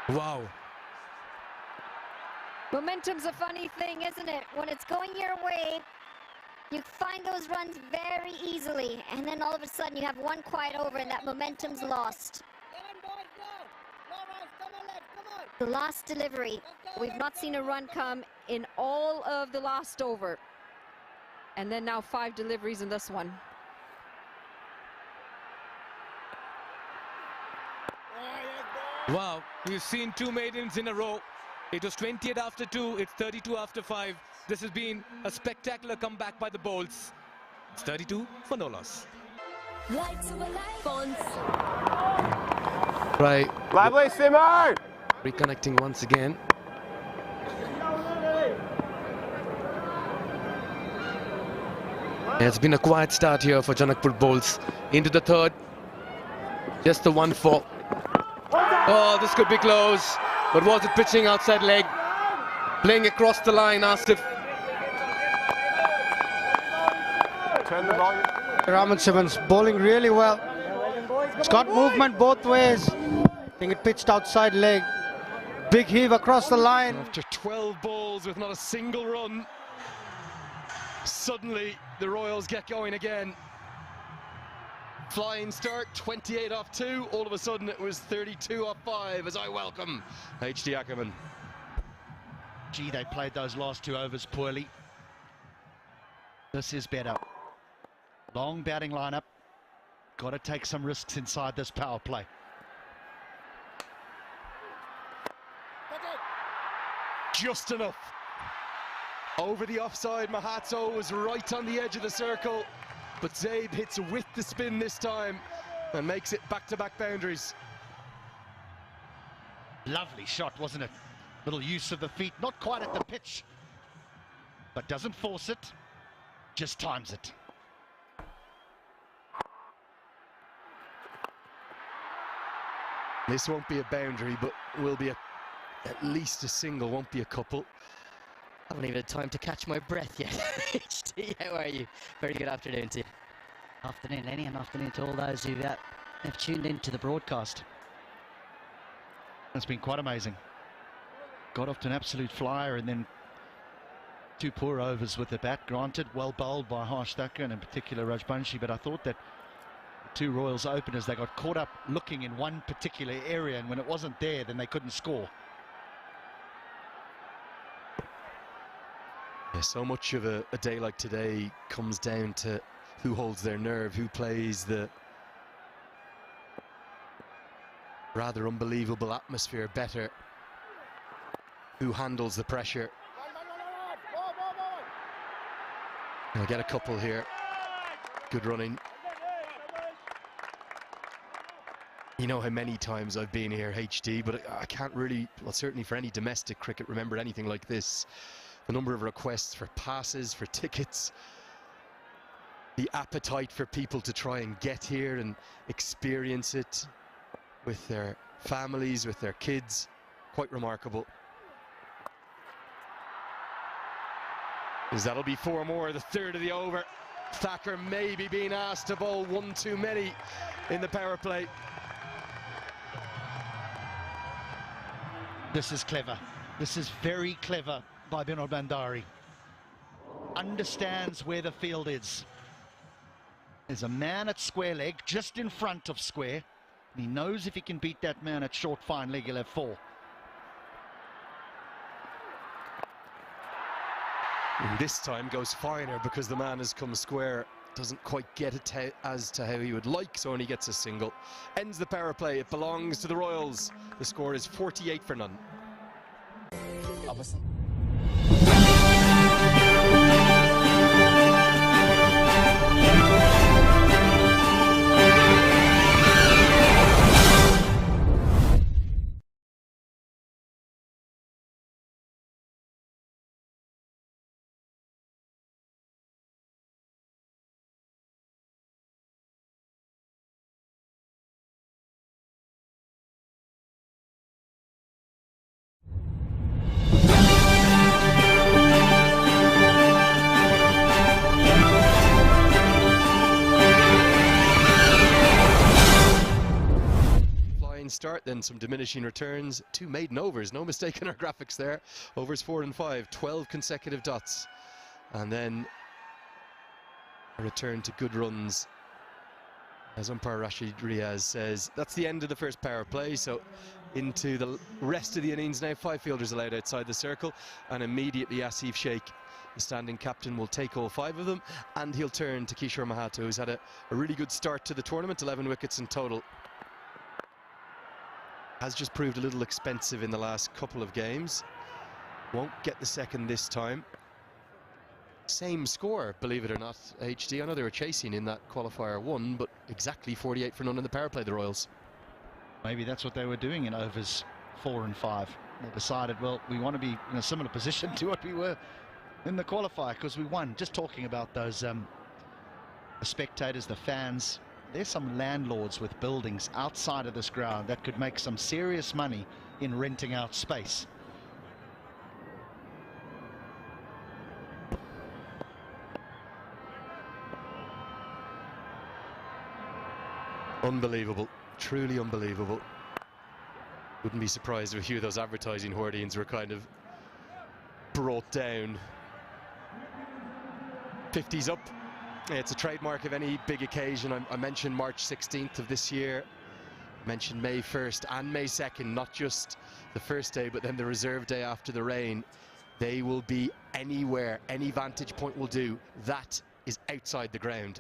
Wow. Momentum's a funny thing, isn't it? When it's going your way, you find those runs very easily, and then all of a sudden you have one quiet over and that momentum's lost. The last delivery. We've not seen a run come in all of the last over. And then now 5 deliveries in this one. Wow, we've seen 2 maidens in a row. It was 28 after 2, it's 32 after 5. This has been a spectacular comeback by the Bolts. It's 32 for no loss. Right. Lovely, Simmer! Reconnecting once again. It's been a quiet start here for Janakpur Bolts. Into the third. Just the 1-4. Oh, this could be close. But was it pitching outside leg? Playing across the line, asked if... Turn the volume. Raman Simmons bowling really well. It's got movement both ways. I think it pitched outside leg. Big heave across the line. After 12 balls with not a single run, suddenly the Royals get going again. Flying start, 28 off 2. All of a sudden it was 32 off 5 as I welcome H.D. Ackerman. Gee, they played those last 2 overs poorly. This is better. Long batting lineup. Got to take some risks inside this power play. Just enough. Over the offside, Mahatso was right on the edge of the circle, but Zabe hits with the spin this time and makes it back-to-back boundaries. Lovely shot, wasn't it? Little use of the feet, not quite at the pitch, but doesn't force it, just times it. This won't be a boundary, but will be at least a single, won't be a couple. I haven't even had time to catch my breath yet. HT, how are you? Very good afternoon to you. Afternoon, Lenny, and afternoon to all those who have tuned in to the broadcast. It's been quite amazing. Got off to an absolute flyer and then 2 poor overs with the bat. Granted, well bowled by Harsh Thakur and in particular Rajbanshi, but I thought that the 2 Royals openers, they got caught up looking in one particular area, and when it wasn't there, then they couldn't score. Yeah, so much of a day like today comes down to who holds their nerve, who plays the rather unbelievable atmosphere better, who handles the pressure. I'll get a couple here. Good running. You know how many times I've been here, HD, but I can't really, well, certainly for any domestic cricket, remember anything like this. The number of requests for passes, for tickets, the appetite for people to try and get here and experience it with their families, with their kids. Quite remarkable. As that'll be 4 more, the third of the over. Thakur maybe being asked to bowl 1 too many in the power play. This is clever. This is very clever by Binod Bandari. Understands where the field is. There's a man at square leg, just in front of square. And he knows if he can beat that man at short fine leg, he'll have 4. And this time goes finer because the man has come square. Doesn't quite get it as to how he would like, so only gets a single. Ends the power play. It belongs to the Royals. The score is 48 for none. start, then some diminishing returns, 2 maiden overs, no mistake in our graphics there. Overs 4 and 5, 12 consecutive dots. And then a return to good runs. As umpire Rashid Riaz says, that's the end of the first power play. So into the rest of the innings now, 5 fielders allowed outside the circle, and immediately Asif Sheikh, the standing captain, will take all 5 of them, and he'll turn to Kishore Mahato, who's had a really good start to the tournament, 11 wickets in total. Has just proved a little expensive in the last couple of games. Won't get the second this time. Same score, believe it or not, HD. I know they were chasing in that qualifier 1, but exactly 48 for none in the power play, the Royals. Maybe that's what they were doing in overs 4 and 5. They decided, well, we want to be in a similar position to what we were in the qualifier, because we won. Just talking about those the spectators, the fans, there's some landlords with buildings outside of this ground that could make some serious money in renting out space. Unbelievable, truly unbelievable. Wouldn't be surprised if a few of those advertising hoardings were kind of brought down. 50's up. It's a trademark of any big occasion. I mentioned March 16th of this year. I mentioned May 1st and May 2nd, not just the first day, but then the reserve day after the rain. They will be anywhere, any vantage point will do. That is outside the ground.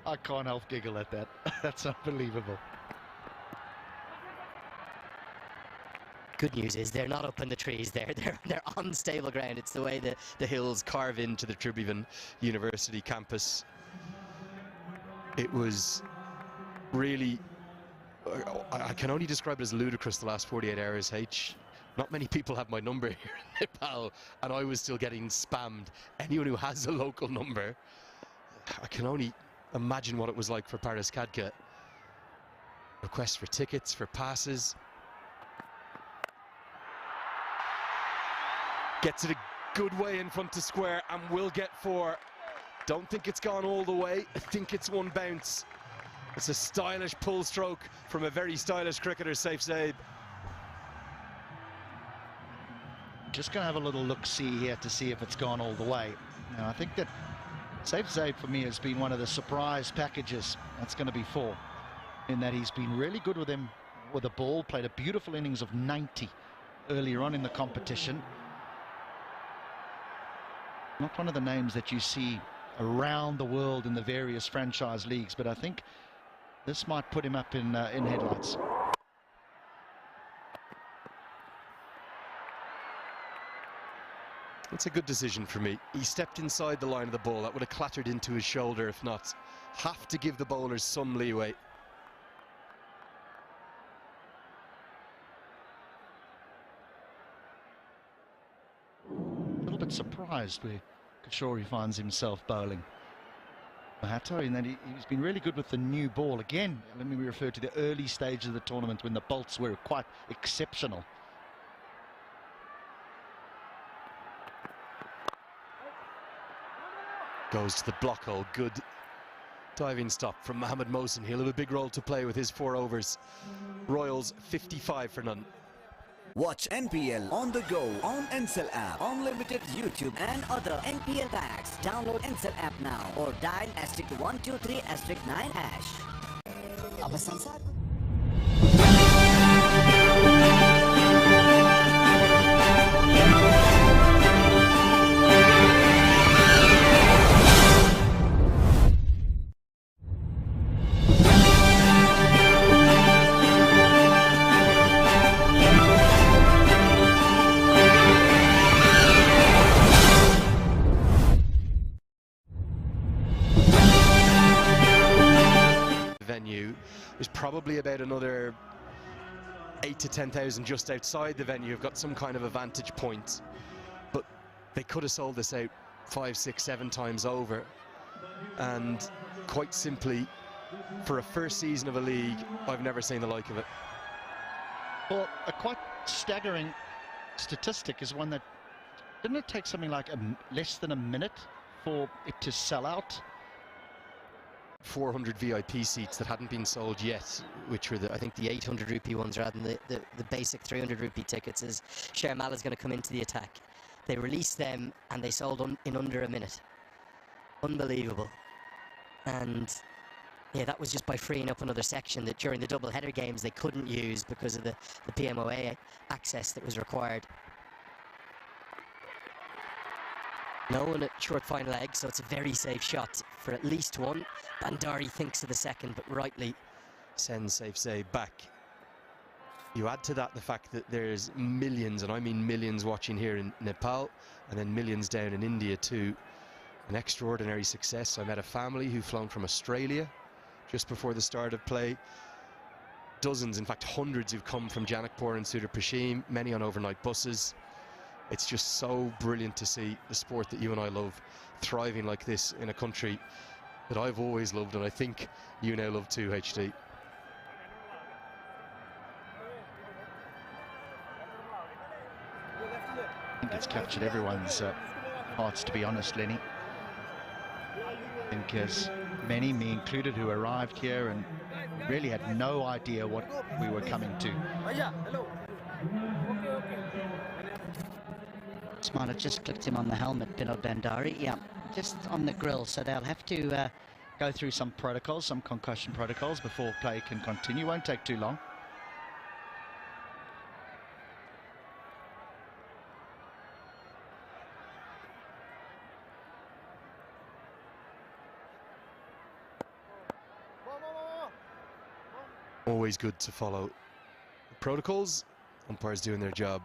I can't help giggle at that. That's unbelievable. Good news is they're not up in the trees there. They're on stable ground. It's the way the hills carve into the Tribhuvan University campus. It was really, I can only describe it as ludicrous the last 48 hours, H. Not many people have my number here in Nepal, and I was still getting spammed. Anyone who has a local number, I can only imagine what it was like for Paris Kadka. Requests for tickets, for passes. Gets it a good way in front to square and will get 4. Don't think it's gone all the way. I think it's one bounce. It's a stylish pull stroke from a very stylish cricketer, Saif Zaid. Just going to have a little look-see here to see if it's gone all the way. Now, I think that Saif Zaid for me has been one of the surprise packages. That's going to be 4, in that he's been really good with him with the ball, played a beautiful innings of 90 earlier on in the competition. Not one of the names that you see around the world in the various franchise leagues, but I think this might put him up in headlights. It's a good decision for me. He stepped inside the line of the ball. That would have clattered into his shoulder if not. Have to give the bowlers some leeway. A little bit surprised where Kishore finds himself bowling. Mahato, and then he's been really good with the new ball. Again, let me refer to the early stage of the tournament when the bolts were quite exceptional. Goes to the block hole. Good diving stop from Mohamed Mohsin. He'll have a big role to play with his 4 overs. Royals 55 for none. Watch NPL on the go on Ncell app, unlimited YouTube and other NPL packs. Download Ncell app now or dial *123*9#. Apa Sansar? There's probably about another 8 to 10,000 just outside the venue have got some kind of a vantage point, but they could have sold this out 5, 6, 7 times over, and quite simply, for a first season of a league, I've never seen the like of it. Well, a quite staggering statistic is one that, didn't it take something like less than a minute for it to sell out? 400 VIP seats that hadn't been sold yet, which were I think the 800 rupee ones rather than the basic 300 rupee tickets, as Sharmala is going to come into the attack. They released them and they sold in under a minute. Unbelievable. And yeah, that was just by freeing up another section that during the double header games they couldn't use because of the PMOA access that was required. No one at short final leg, so it's a very safe shot for at least one. Bandari thinks of the second, but rightly sends safe save back. You add to that the fact that there's millions, and I mean millions, watching here in Nepal, and then millions down in India too. An extraordinary success. I met a family who've flown from Australia just before the start of play. Dozens, in fact hundreds, who've come from Janakpur and Sudar Pashim, many on overnight buses. It's just so brilliant to see the sport that you and I love thriving like this in a country that I've always loved, and I think you now love too, HD. I think it's captured everyone's hearts, to be honest, Lenny. I think as many, me included, who arrived here and really had no idea what we were coming to. Smart just clicked him on the helmet, Vinod Bandari. Yeah, just on the grill, so they'll have to go through some protocols, some concussion protocols before play can continue. Won't take too long. Always good to follow the protocols. Umpires doing their job.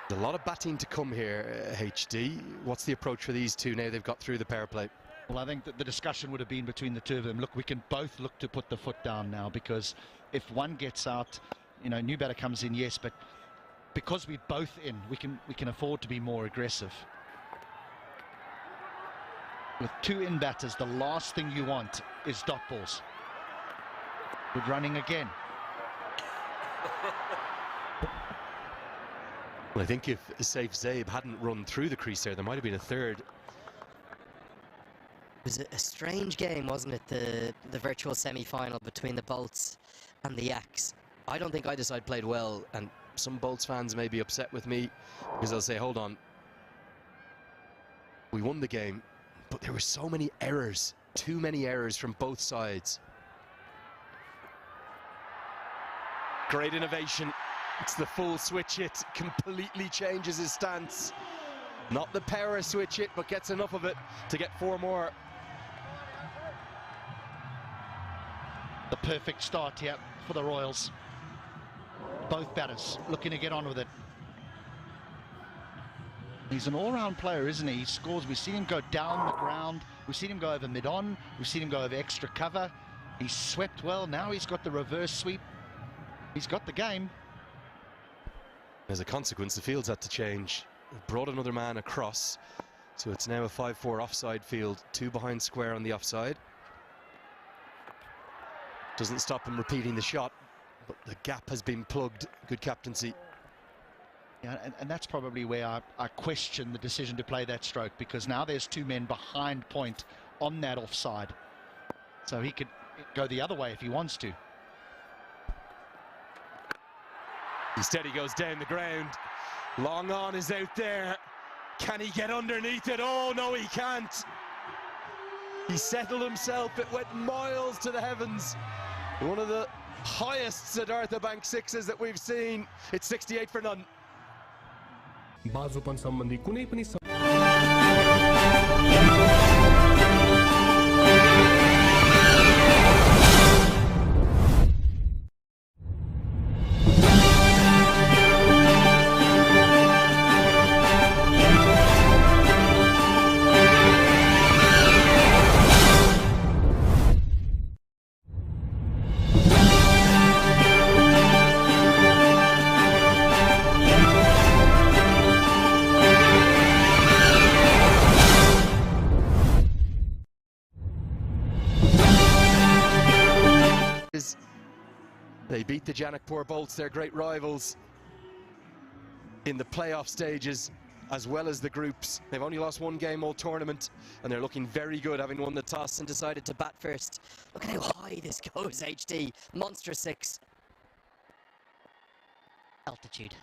A lot of batting to come here, HD. What's the approach for these two now they've got through the power play? Well, I think that the discussion would have been between the two of them. Look, we can both look to put the foot down now, because if one gets out, you know, new batter comes in, yes, but because we're both in, we can afford to be more aggressive. With two in batters, the last thing you want is dot balls. Good running again. Well, I think if Saif Zaib hadn't run through the crease there might have been a third. It was a strange game, wasn't it? The virtual semi-final between the Bolts and the Yaks. I don't think either side played well, and some Bolts fans may be upset with me because they'll say, hold on, we won the game, but there were so many errors, too many errors from both sides. Great innovation. It's the full switch hit, completely changes his stance. Not the power switch hit, but gets enough of it to get 4 more. The perfect start here for the Royals. Both batters looking to get on with it. He's an all-round player, isn't he? He scores. We've seen him go down the ground. We've seen him go over mid-on. We've seen him go over extra cover. He's swept well. Now he's got the reverse sweep. He's got the game. As a consequence, the field's had to change. We've brought another man across, so it's now a 5-4 offside field. 2 behind square on the offside. Doesn't stop him repeating the shot, but the gap has been plugged. Good captaincy. Yeah, and that's probably where I question the decision to play that stroke, because now there's 2 men behind point on that offside. So he could go the other way if he wants to. Instead he goes down the ground. Long on is out there. Can he get underneath it? Oh no, he can't. He settled himself. It went miles to the heavens. One of the highest Siddhartha Bank sixes that we've seen. It's 68 for none. बाजुपन सम्बन्धी कुनै पनि They beat the Janakpur Bolts, their great rivals, in the playoff stages as well as the groups. They've only lost one game all tournament, and they're looking very good, having won the toss And decided to bat first. Look at how high this goes, HD. Monster 6. Altitude.